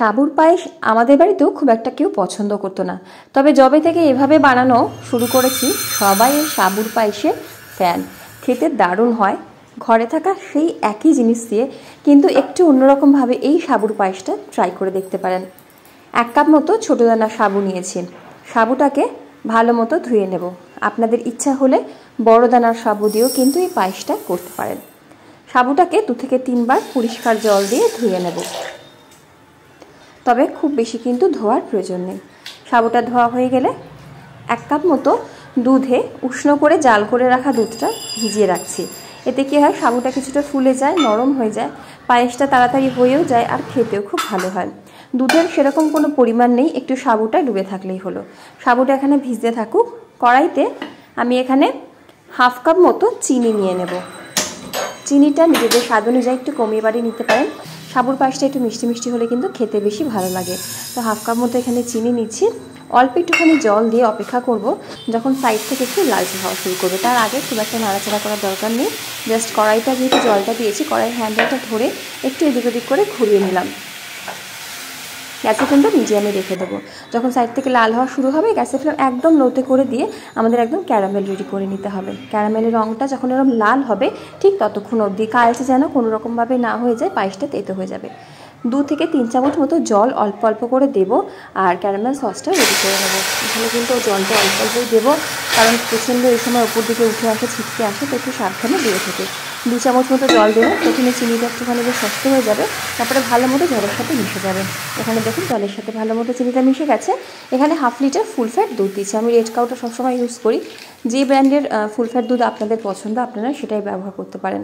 সাবুর পায়েস আমাদের বাড়িতেও খুব একটা কেউ পছন্দ করতো না, তবে যবে থেকে এভাবে বানানো শুরু করেছি সবাই এই সাবুর পায়েসের ফ্যান। খেতে দারুণ হয়। ঘরে থাকা সেই একই জিনিস দিয়ে কিন্তু একটু অন্যরকমভাবে এই সাবুর পায়েসটা ট্রাই করে দেখতে পারেন। 1 কাপ মতো ছোটো দানা সাবু নিয়েছি। সাবুটাকে ভালো মতো ধুয়ে নেব। আপনাদের ইচ্ছা হলে বড় দানার সাবু দিয়েও কিন্তু এই পায়েসটা করতে পারেন। সাবুটাকে 2 থেকে 3 বার পরিষ্কার জল দিয়ে ধুয়ে নেব, তবে খুব বেশি কিন্তু ধোয়ার প্রয়োজন নেই। সাবুটা ধোয়া হয়ে গেলে 1 কাপ মতো দুধে উষ্ণ করে জাল করে রাখা দুধটা ভিজিয়ে রাখছি। এতে কী হয়, সাবুটা কিছুটা ফুলে যায়, নরম হয়ে যায়, পায়েসটা তাড়াতাড়ি হয়েও যায় আর খেতেও খুব ভালো হয়। দুধের সেরকম কোনো পরিমাণ নেই, একটু সাবুটা ডুবে থাকলেই হলো। সাবুটা এখানে ভিজতে থাকুক। কড়াইতে আমি এখানে 1/2 কাপ মতো চিনি নিয়ে নেব। চিনিটা নিজেদের স্বাদ অনুযায়ী একটু কমিয়ে বাড়িয়ে নিতে পারেন। সাবুর পায়েসটা একটু মিষ্টি মিষ্টি হলে কিন্তু খেতে বেশি ভালো লাগে। তো 1/2 কাপ মতো এখানে চিনি নিচ্ছি। অল্প একটুখানি জল দিয়ে অপেক্ষা করব যখন সাইড থেকে একটু লালচে হওয়া শুরু করবে। তার আগে খুব একটা নাড়াচাড়া করার দরকার নেই। জাস্ট কড়াইটা যেহেতু জলটা দিয়েছি, কড়াইয়ের হ্যান্ডেলটা ধরে একটু এদিক ওদিক করে ঘুরিয়ে নিলাম। গ্যাসের ফ্লেমটা মিডিয়ামে রেখে দেবো। যখন সাইড থেকে লাল হওয়া শুরু হবে, গ্যাসের ফ্লেম একদম লোতে করে দিয়ে আমাদের একদম ক্যারামেল রেডি করে নিতে হবে। ক্যারামেলের রঙটা যখন এরকম লাল হবে ঠিক ততক্ষণ অবধি, কালচে যেন কোনো রকমভাবে না হয়ে যায়, পায়েসটা তেতো হয়ে যাবে। 2 থেকে 3 চামচ মতো জল অল্প অল্প করে দেবো আর ক্যারামেল সসটা রেডি করে নেবো। এখানে কিন্তু জলটা অল্প অল্পই দেবো, কারণ প্রচণ্ড এই সময় উপর দিকে উঠে আসে, ছিটকে আসে, তো একটু সাবধানে দিয়ে থাকে। 2 চামচ মতো জল দেবো। প্রথমে চিনিটা একটুখানি বেশ শক্ত হয়ে যাবে, তারপরে ভালো মতো জলের সাথে মিশে যাবে। এখানে দেখুন জলের সাথে ভালো মতো চিনিটা মিশে গেছে। এখানে 1/2 লিটার ফুল ফ্যাট দুধ দিচ্ছি। আমি রেড কাউটা সবসময় ইউজ করি। যে ব্র্যান্ডের ফুল ফ্যাট দুধ আপনাদের পছন্দ আপনারা সেটাই ব্যবহার করতে পারেন।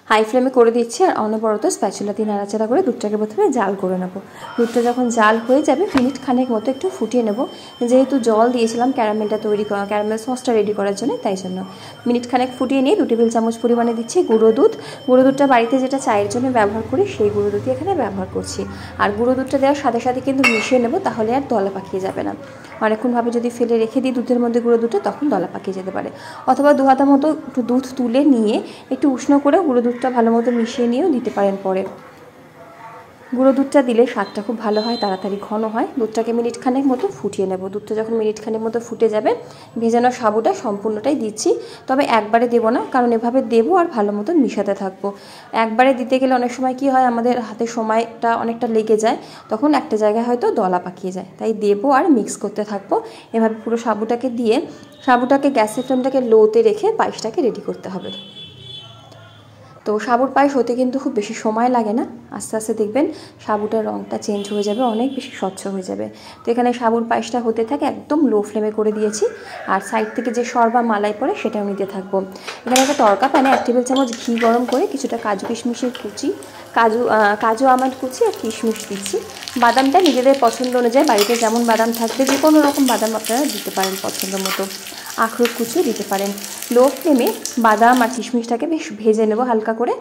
হাই ফ্লেমে করে দিচ্ছি আর অনবরত স্প্যাচুলা দিয়ে নাড়াচাড়া করে দুধটাকে প্রথমে জাল করে নেব। দুধটা যখন জাল হয়ে যাবে মিনিট খানেক মতো একটু ফুটিয়ে নেব। যেহেতু জল দিয়েছিলাম ক্যারামেলটা তৈরি করা, ক্যারামেল সসটা রেডি করার জন্য, তাই জন্য মিনিট খানেক ফুটিয়ে নিয়ে 2 টেবিল চামচ পরিমাণে দিচ্ছি গুঁড়ো দুধ। গুঁড়ো দুধটা বাড়িতে যেটা চায়ের জন্য ব্যবহার করি সেই গুঁড়ো দুধই এখানে ব্যবহার করছি। আর গুঁড়ো দুধটা দেওয়ার সাথে সাথে কিন্তু মিশিয়ে নেব, তাহলে আর দলা পাকিয়ে যাবে না। অনেকক্ষণভাবে যদি ফেলে রেখে দিই দুধের মধ্যে গুঁড়ো দুধটা, তখন দলা পাকিয়ে যেতে পারে। অথবা 2 হাতা মতো একটু দুধ তুলে নিয়ে একটু উষ্ণ করে গুঁড়ো দুধটা ভালো মতো মিশিয়ে নিয়েও দিতে পারেন পরে। গুঁড়ো দুধটা দিলে স্বাদটা খুব ভালো হয়, তাড়াতাড়ি ঘন হয়। দুধটাকে মিনিট খানেক মতো ফুটিয়ে নেব। দুধটা যখন মিনিট খানেক মতো ফুটে যাবে, ভেজানো সাবুটা সম্পূর্ণটাই দিচ্ছি, তবে একবারে দেবো না, কারণ এভাবে দেবো আর ভালো মতো মিশাতে থাকবো। একবারে দিতে গেলে অনেক সময় কি হয়, আমাদের হাতে সময়টা অনেকটা লেগে যায়, তখন একটা জায়গায় হয়তো দলা পাকিয়ে যায়। তাই দেবো আর মিক্স করতে থাকবো। এভাবে পুরো সাবুটাকে দিয়ে সাবুটাকে গ্যাসের ফ্লেমটাকে লোতে রেখে পায়েসটাকে রেডি করতে হবে। তো সাবুর পায়েস হতে কিন্তু খুব বেশি সময় লাগে না। আস্তে আস্তে দেখবেন সাবুটার রঙটা চেঞ্জ হয়ে যাবে, অনেক বেশি স্বচ্ছ হয়ে যাবে। তো এখানে সাবুর পায়েসটা হতে থাকে, একদম লো ফ্লেমে করে দিয়েছি। আর সাইড থেকে যে সরবা মালাই পড়ে সেটাও নিতে থাকবো। এখানে একটা তড়কা প্যানে 1 টেবিল চামচ ঘি গরম করে কিছুটা কাজু কিশমিশের কুচি, কাজু আমন্ড কুচি আর কিশমিশ দিচ্ছি। বাদামটা নিজেদের পছন্দ অনুযায়ী, বাড়িতে যেমন বাদাম থাকবে যে কোনো রকম বাদাম আপনারা দিতে পারেন পছন্দ মতো। আখরোট কুচিও দিতে পারেন। লো ফ্লেমে বাদাম আর কিশমিশটাকে বেশ ভেজে নেব হালকা করে।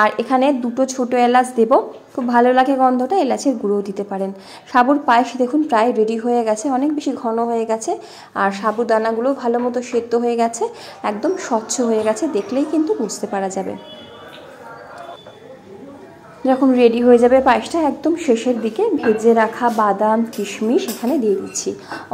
আর এখানে 2টো ছোটো এলাচ দেব, খুব ভালো লাগে গন্ধটা, এলাচের গুঁড়োও দিতে পারেন। সাবুর পায়েস দেখুন প্রায় রেডি হয়ে গেছে, অনেক বেশি ঘন হয়ে গেছে। আর সাবুদানাগুলো ভালো মতো সেদ্ধ হয়ে গেছে, একদম স্বচ্ছ হয়ে গেছে, দেখলেই কিন্তু বুঝতে পারা যাবে। যখন রেডি হয়ে যাবে পায়েসটা, একদম শেষের দিকে ভেজে রাখা বাদাম কিশমিশ এখানে দিয়ে দিচ্ছি।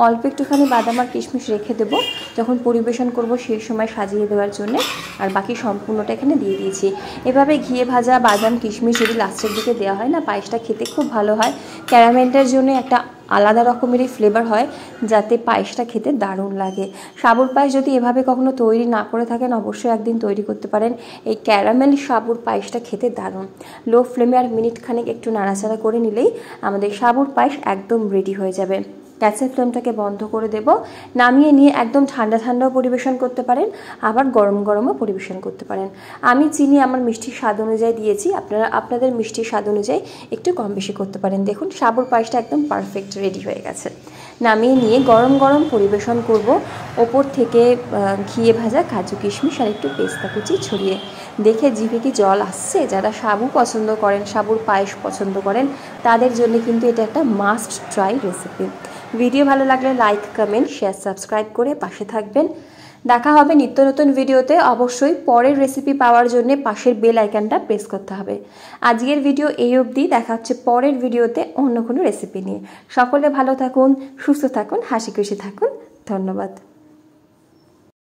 অল্প একটুখানি বাদাম আর কিশমিশ রেখে দেবো যখন পরিবেশন করব সেই সময় সাজিয়ে দেওয়ার জন্য, আর বাকি সম্পূর্ণটা এখানে দিয়ে দিয়েছি। এভাবে ঘিয়ে ভাজা বাদাম কিশমিশ যদি লাস্টের দিকে দেওয়া হয় না, পায়েসটা খেতে খুব ভালো হয়। ক্যারামেলটার জন্য একটা আলাদা রকমেরই ফ্লেভার হয়, যাতে পায়েসটা খেতে দারুণ লাগে। সাবুর পায়েস যদি এভাবে কখনো তৈরি না করে থাকেন, অবশ্যই একদিন তৈরি করতে পারেন। এই ক্যারামেল সাবুর পায়েসটা খেতে দারুণ। লো ফ্লেমে আর মিনিট খানেক একটু নাড়াচাড়া করে নিলেই আমাদের সাবুর পায়েস একদম রেডি হয়ে যাবে। গ্যাসের ফ্লেমটাকে বন্ধ করে দেব। নামিয়ে নিয়ে একদম ঠান্ডা ঠান্ডাও পরিবেশন করতে পারেন, আবার গরম গরমও পরিবেশন করতে পারেন। আমি চিনি আমার মিষ্টির স্বাদ অনুযায়ী দিয়েছি, আপনারা আপনাদের মিষ্টির স্বাদ অনুযায়ী একটু কম বেশি করতে পারেন। দেখুন সাবুর পায়েসটা একদম পারফেক্ট রেডি হয়ে গেছে। নামিয়ে নিয়ে গরম গরম পরিবেশন করব, ওপর থেকে ঘিয়ে ভাজা কাজু কিশমিশ আর একটু পেস্তা কুচি ছড়িয়ে। দেখে জিভে কি জল আসছে? যারা সাবু পছন্দ করেন, সাবুর পায়েস পছন্দ করেন, তাদের জন্য কিন্তু এটা একটা মাস্ট ট্রাই রেসিপি। ভিডিও ভালো লাগলে লাইক কমেন্ট শেয়ার সাবস্ক্রাইব করে পাশে থাকবেন। দেখা হবে নিত্য নতুন ভিডিওতে। অবশ্যই পরের রেসিপি পাওয়ার জন্য পাশের বেল আইকনটা প্রেস করতে হবে। আজকের ভিডিও এই অবধি। দেখা হচ্ছে পরের ভিডিওতে অন্য কোনো রেসিপি নিয়ে। সকলে ভালো থাকুন, সুস্থ থাকুন, হাসি খুশি থাকুন। ধন্যবাদ।